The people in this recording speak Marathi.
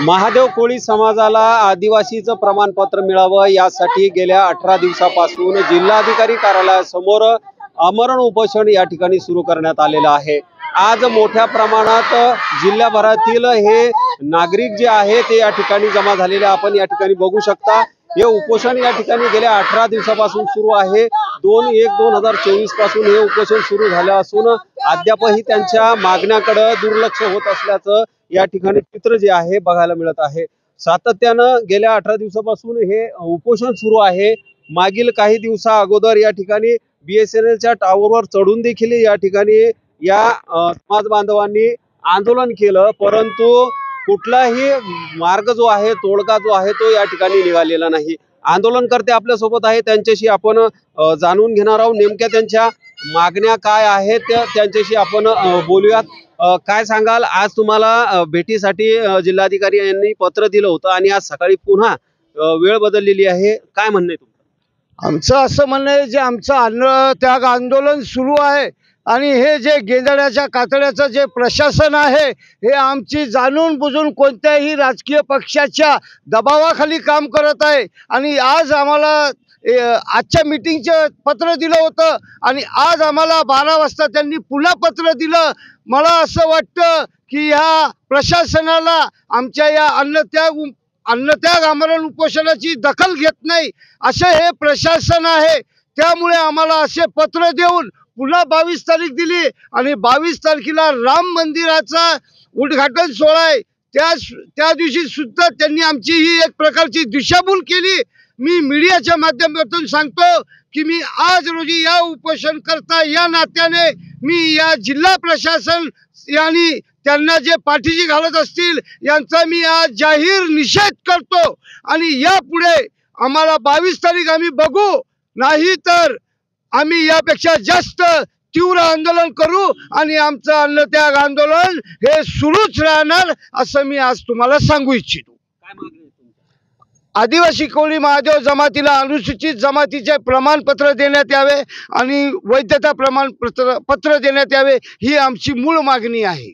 महादेव कोळी समाजाला आदिवासीचं प्रमाणपत्र मिळावं यासाठी गेल्या 18 दिवसापासून जिल्हाधिकारी कार्यालयासमोर आमरण उपोषण या ठिकाणी सुरू करण्यात आलेलं आहे। आज मोठ्या प्रमाणात जिल्ह्याभरातील हे नागरिक जे आहे ते या ठिकाणी जमा झालेले आपण या ठिकाणी बघू शकता। हे उपोषण या ठिकाणी गेल्या 18 दिवसापासून सुरू आहे। 2/1/2024 पासून हे उपोषण सुरू झाले असून अद्यापही त्यांच्या मागण्याकडे दुर्लक्ष होत असल्याचं या ठिकाणी चित्र जे आहे बघायला मिळत आहे। सातत्यानं गेल्या 18 दिवसापासून हे उपोषण सुरू आहे। मागील काही दिवसा अगोदर या ठिकाणी BSNLच्या टावरवर चढून देखील या ठिकाणी या समाज बांधवांनी आंदोलन केलं, परंतु कुठलाही मार्ग जो आहे तोडगा जो आहे तो या ठिकाणी निघालेला नाही। आंदोलनकर्ते आपल्या सोबत आहे, त्यांच्याशी आपण जाणून घेणार आहोत नेमक्या त्यांच्या मागण्या काय आहेत त्यांच्याशी आपण बोलूयात। काय सांगाल, आज तुम्हाला भेटीसाठी जिल्हाधिकारी यांनी पत्र दिलं होतं आणि आज सकाळी पुन्हा वेळ बदललेली आहे, काय म्हणणं आहे तुमचं? आमचं असं म्हणणं आहे जे आमचं अन्न त्याग आंदोलन सुरू आहे आणि हे जे गेंदड्याच्या कातड्याचं जे प्रशासन आहे हे आमची जाणून बुजून कोणत्याही राजकीय पक्षाच्या दबावाखाली काम करत आहे। आणि आज आम्हाला आजच्या मीटिंगचं पत्र दिलं होतं आणि आज आम्हाला 12 वाजता त्यांनी पुन्हा पत्र दिलं। मला असं वाटतं की ह्या प्रशासनाला आमच्या या अन्नत्याग आमरण उपोषणाची दखल घेत नाही असे हे प्रशासन आहे। त्यामुळे आम्हाला असे पत्र देऊन पुन्हा 22 तारीख दिली आणि 22 तारखेला राम मंदिराचा उद्घाटन सोहळा आहे। त्या दिवशी सुद्धा त्यांनी आमची ही एक प्रकारची दिशाभूल केली। मी मीडियाच्या माध्यमातून सांगतो की मी आज रोजी या उपोषण करता या नात्याने मी या जिल्हा प्रशासन यांनी त्यांना जे पाठीशी घालत असतील यांचा मी आज जाहीर निषेध करतो आणि यापुढे आम्हाला 22 तारीख आम्ही बघू, नाही तर आम्ही यापेक्षा जास्त तीव्र आंदोलन करू आणि आमचं अन्नत्याग आंदोलन हे सुरूच राहणार असं मी आज तुम्हाला सांगू इच्छितो। आदिवासी कोळी महादेव जमातीला अनुसूचित जमातीचे प्रमाणपत्र देण्यात यावे आणि वैधता प्रमाणपत्र देण्यात यावे ही आमची मूळ मागणी आहे।